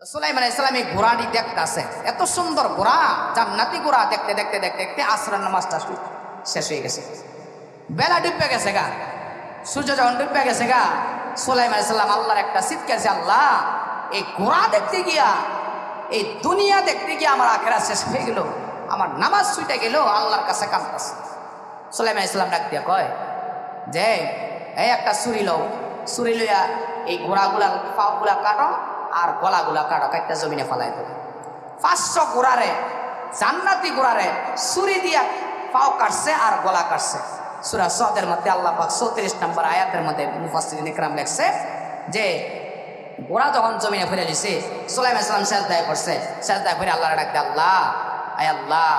সুলাইমান আলাইহিস সালাম এই ঘোড়াটি দেখতেছে, এত সুন্দর ঘোড়া, জান্নাতি ঘোড়া। দেখতে দেখতে দেখতে দেখতে আসরের নামাজটা শেষ হয়ে গেছে, বেলা ডুবে গেছে গা, সূর্য যখন ডুবে গেছে গা, সুলাইমান আলাইহিস সালাম আল্লাহর একটা চিৎকার, আল্লাহ এই ঘোড়া দেখতে গিয়া, এই দুনিয়া দেখতে গিয়া আমার আখিরাত শেষ হয়ে গেল, আমার নামাজ ছুটে গেল, আল্লাহর কাছে কাঁদতেছে। সুলাইমান আলাইহিস সালাম ডাক দিয়া কয় যে এই একটা ছুরি লও, ছুরি লইয়া এই ঘোড়াগুলা পাগুলা কাটো আর গলাগুলা কাটো, কাটটা জমিনে ফালাই দেবে। 500 ঘোড়ারে, জান্নাতি ঘোড়ারে ছুরি দিয়া পাও কাটছে আর গলা কাটছে। সূরা সদের মধ্যে আল্লাহ পাক 34 নম্বর আয়াতের মধ্যে মুফাসসিরিন ইকরাম লেখছে যে ঘোড়া যখন জমিনে ফেলে দিছে, সুলাইমান আলাইহিস সালাম সিজদায় করছে, সিজদায় করে আল্লাহর ডাক দিয়ে আল্লাহ, আয় আল্লাহ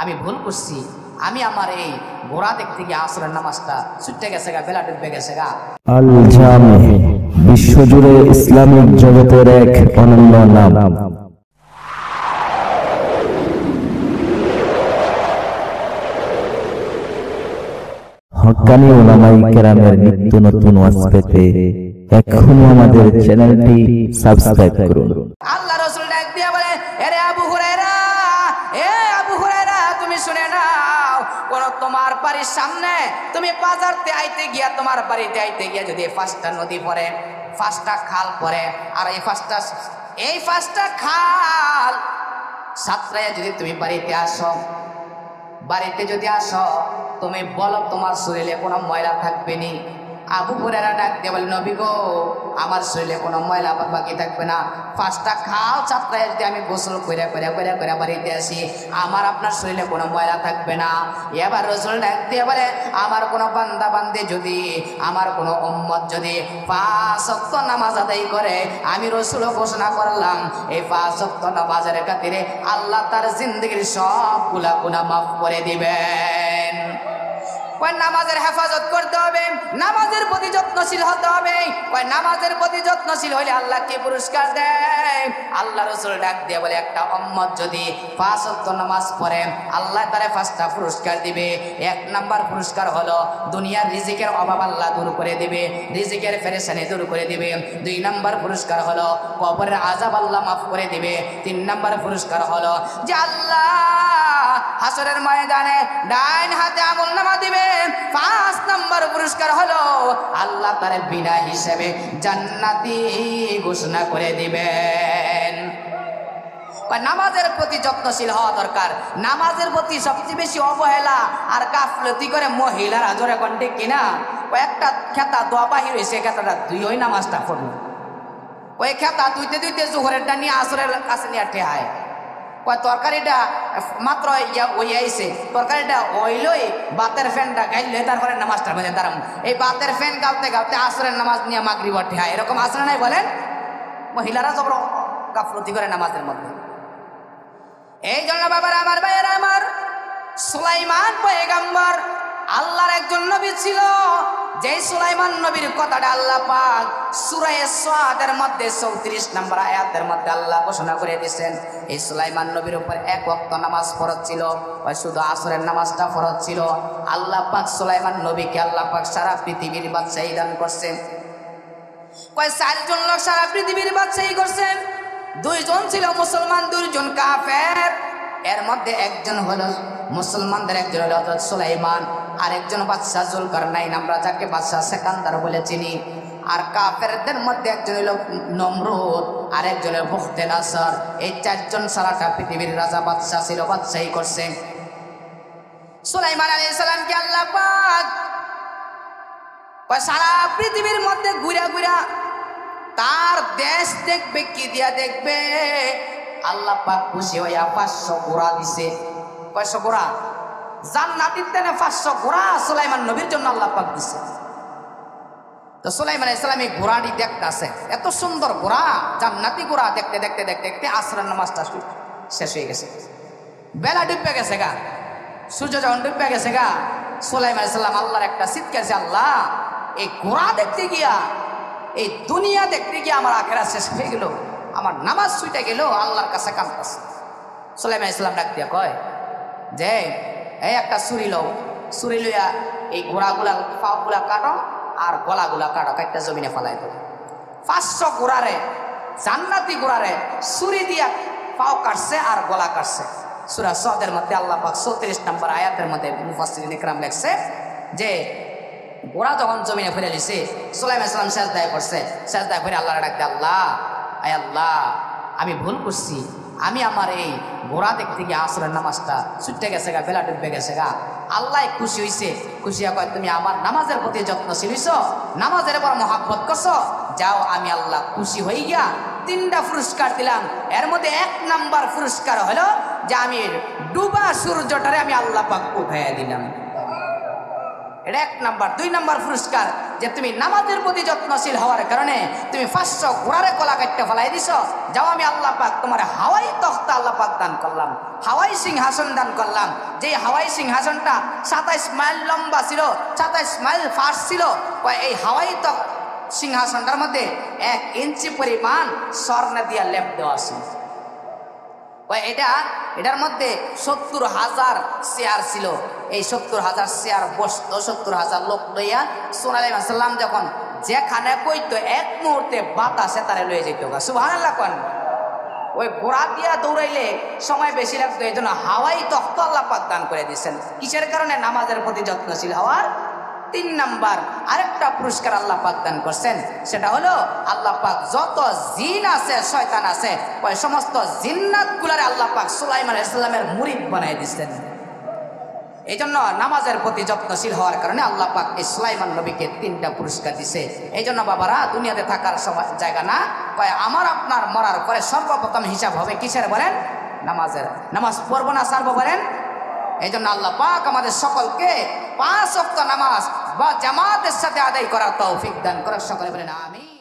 আমি ভুল করছি, আমি আমার এই ঘোড়া দেখতে গিয়ে আসরের নামাজটা ছুটে গেছে গা, বেলা ডুবে গেছে গা। আল জামি বিশ্বজুড়ে ইসলামিক জগতের এক অনন্য নাম। হক্কানি উলামায়ে কেরামের নিত্য নতুন ওয়াজ পেতে এখনো আমাদের চ্যানেলটি সাবস্ক্রাইব করুন। আল্লাহ রাসূল ডাক দিয়া বলে, আরে আবু হুরায়রা, এ আবু হুরায়রা তুমি শুনে নাও, কোন তোমার বাড়ির সামনে তুমি বাজারতে আইতে গিয়া, তোমার বাড়িতে আইতে গিয়া যদি 5টা নদী পড়ে, 5টা খাল পড়ে, আর এই 5টা খাল সাঁতরাইয়া যদি তুমি বাড়িতে আসো, বাড়িতে যদি আসো তুমি বলো তোমার শরীরে কোনো ময়লা থাকবে নি। আবু হুরায়রা ডাক দিয়ে বলে, নবী গো আমার শরীরে কোনো ময়লা বাকি থাকবে না, 5টা খাল চাপড়ায় যদি আমি গোসল করে করে করে করে বাড়িতে আসি, আমার আপনার শরীরে কোনো ময়লা থাকবে না। এবার রাসূল ডাক দিয়ে বলে, আমার কোনো বান্দা বান্দি যদি, আমার কোনো উম্মত যদি 5 ওয়াক্ত নামাজ আদায় করে, আমি রাসূল ঘোষণা করলাম এই 5 ওয়াক্ত নামাজের খাতিরে আল্লাহ তার জিন্দেগির সবগুলা গুনাহ মাফ করে দিবেন। নামাজের হেফাজত করতে হবে, নামাজের প্রতি যত্নশীল হতে হবে। নামাজের প্রতি যত্নশীল হলে আল্লাহ কি পুরস্কার দেয়? আল্লাহ রাসূল ডাক দিয়ে বলে, একটা উম্মত যদি 5 ওয়াক্ত নামাজ পড়ে আল্লাহ তারে 5টা পুরস্কার দিবে। 1 নাম্বার পুরস্কার হলো দুনিয়ার রিজিকের অভাব আল্লাহ দূর করে দিবে, রিজিকের পেরেশানি দূর করে দিবে। 2 নাম্বার পুরস্কার হলো কবরের আযাব আল্লাহ মাফ করে দিবে। 3 নাম্বার পুরস্কার হলো যে আল্লাহ হাসরের ময়দানে ডাইন হাতে আমলনামা দিবে। 5 নাম্বার পুরস্কার হলো আল্লাহ তার বিনা হিসেবে জান্নাতি ঘোষণা করে দিবেন। নামাজের প্রতি যত্নশীল হওয়া দরকার। নামাজের প্রতি সবচেয়ে বেশি অবহেলা আর গাফলতি করে মহিলারা, জোরে কোন ঠিক কিনা? একটা খেতা দোয়া বাহির হয়েছে, খেতাটা দুই নামাজটা পড়লো, ওই খেতা দুইতে দুইতে জোহরেরটা নিয়ে আসরের কাছে নিয়ে ঠেহায়। তরকারিটা মাত্র ওই আইছে, তরকারিটা ওইলই বাতের ফ্যানটা গাইলে তারপরে নামাজটা বেঁধে দাঁড়াম। এই বাতের ফ্যান গাওতে গাওতে আসরের নামাজ নিয়ে মাগরিব ঠেহায়, এরকম আসরে নাই বলেন? মহিলারা জবর গাফলতি করে নামাজের মধ্যে। এই জন্য বাবার আমার ভাইয়েরা আমার, সুলাইমান পয়গম্বর আল্লাহর একজন নবী ছিল, যেই সুলাইমান নবীর কথাটা আল্লাহ পাক সূরা সাদের মধ্যে 34 নম্বর আয়াতের মধ্যে আল্লাহ ঘোষণা করে দিয়েছেন। এই সুলাইমান নবীর উপর 1 ওয়াক্ত নামাজ ফরজ ছিল, ওই শুধু আসরের নামাজটা ফরজ ছিল। আল্লাহ পাক সুলাইমান নবীকে আল্লাহ পাক সারা পৃথিবীর বাদশাহী দান করছেন। 4 জন লোক সারা পৃথিবীর বাদশাহী করছেন। 2 জন ছিল মুসলমান, 2 জন কাফের। এর মধ্যে একজন হলো মুসলমানদের, একজন হলো হযরত সুলাইমান, আরেকজন বাদশা জুলকারনাইন, আমরা যাকে বাদশা সেকান্দার বলে চিনি। আর কাফেরদের মধ্যে একজন হলো নমরুদ, আরেকজন হলো বুখতেনাসর। এই 4 জন সারাটা পৃথিবীর রাজা বাদশা ছিল, বাদশাহী করছে। সুলাইমান আলাইহিস সালামকে আল্লাহ পাক সারা পৃথিবীর মধ্যে ঘুরা ঘুরা তার দেশ দেখবে, কি দিয়া দেখবে? আল্লাহ পাক খুশি হইয়া 500 ঘোড়া দিছে। 500 ঘোড়া জান্নাতের তেনে 500 ঘোড়া সুলাইমান নবীর জন্য আল্লাহ পাক দিছে। তো সুলাইমান আলাইহিস সালাম এই ঘোড়াটি দেখতাছে, এত সুন্দর ঘোড়া, জান্নাতি ঘোড়া। দেখতে দেখতে দেখতে দেখতে আসরের নামাজটা শেষ হয়ে গেছে, বেলা ডুবে গেছে গা, সূর্য যখন ডুবে গেছে গা, সুলাইমান আলাইহিস সালাম আল্লাহর একটা চিৎকার, আল্লাহ এই ঘোড়া দেখতে গিয়া, এই দুনিয়া দেখতে গিয়া আমার আখিরাত শেষ হয়ে গেল, আমার নামাজ ছুটে গেল, আল্লাহর কাছে কাঁদতেছে। সুলাইমান আলাইহিস সালাম ডাক দিয়া কয় যে এই একটা ছুরি লও, ছুরি লইয়া এই ঘোড়াগুলা পাগুলা কাটো আর গলাগুলা কাটো, কাটটা জমিনে ফালাই দেবে। 500 ঘোড়ারে জান্নাতি ঘোড়ারে ছুরি দিয়া পাও কাটছে আর গলা কাটছে। সূরা সদের মধ্যে আল্লাহ পাক 34 নম্বর আয়াতের মধ্যে মুফাসসিরিন ইকরাম লেখছে যে ঘোড়া যখন জমিনে ফেলে দিছে, সুলাইমান সালাম সেজদায় পড়ছে, সেজদায় পড়ে আল্লাহর ডাক দিয়ে, আল্লাহ আয় আল্লাহ আমি ভুল করছি, আমি আমার এই ঘোড়া দেখতে গিয়ে আসরের নামাজটা ছুটে গেছে গা, বেলা ডুবে গেছে গা। আল্লাহ খুশি হইছে, খুশি কয় তুমি আমার নামাজের প্রতি যত্নশীল হইছ, নামাজের পর মহাব্বত করছো, যাও আমি আল্লাহ খুশি হয়ে গিয়া 3টা পুরস্কার দিলাম। এর মধ্যে 1 নাম্বার পুরস্কার হলো যে আমি ডুবা সূর্যটারে আমি আল্লাহ পাক উঠাইয়া দিলাম, এটা 1 নাম্বার। 2 নাম্বার পুরস্কার যে তুমি নামাজের প্রতি যত্নশীল হওয়ার কারণে তুমি 500 ঘোড়ারে কলা কাটতে ফেলাই দিছ, যাও আমি আল্লাহ পাক তোমার হাওয়াই তখতা আল্লাহ পাক দান করলাম, হাওয়াই সিংহাসন দান করলাম। যে হাওয়াই সিংহাসনটা 27 মাইল লম্বা ছিল, 27 মাইল ফাঁস ছিল। এই হাওয়াই সিংহাসনটার মধ্যে 1 ইঞ্চি পরিমাণ স্বর্ণ দিয়া লেপ দেওয়া ছিল। এটার মধ্যে 70,000 চেয়ার ছিল। এই 70,000 চেয়ার বসত, 70,000 লোক লইয়া রাসূল আলাইহিস সালাম যখন যেখানে কইতো 1 মুহূর্তে বাতাসে তারে লয়ে যেত। সুবহানাল্লাহ কোন। ওই ঘোড়া দিয়া দৌড়াইলে সময় বেশি লাগতো, এই জন্য হাওয়াই তখত আল্লাহ পাক দান করে দিচ্ছেন। কিসের কারণে? নামাজের প্রতি যত্নশীল হওয়ার। 3 নাম্বার আরেকটা পুরস্কার আল্লাহ পাক দান করছেন, সেটা হলো আল্লাহ পাক যত জিন আছে, শয়তান আছে, ওই সমস্ত জিন্নাত গুলারে আল্লাহ পাক সুলাইমান আলাইহিস সালামের মুরিদ বানাই দিচ্ছেন। এই জন্য নামাজের প্রতি যত্নশীল হওয়ার কারণে আল্লাহ পাক এই সুলাইমান নবীকে 3টা পুরস্কার দিছে। এই জন্য বাবারা, দুনিয়াতে থাকার জায়গা না, আমার আপনার মরার পরে সর্বপ্রথম হিসাব হবে কিসের বলেন? নামাজের। নামাজ পড়বো না ছাড়বো বলেন? এই জন্য আল্লাহ পাক আমাদের সকলকে 5 ওয়াক্ত নামাজ বা জামাতের সাথে আদায় করার তৌফিক দান করার, সকলে বলেন আমিন।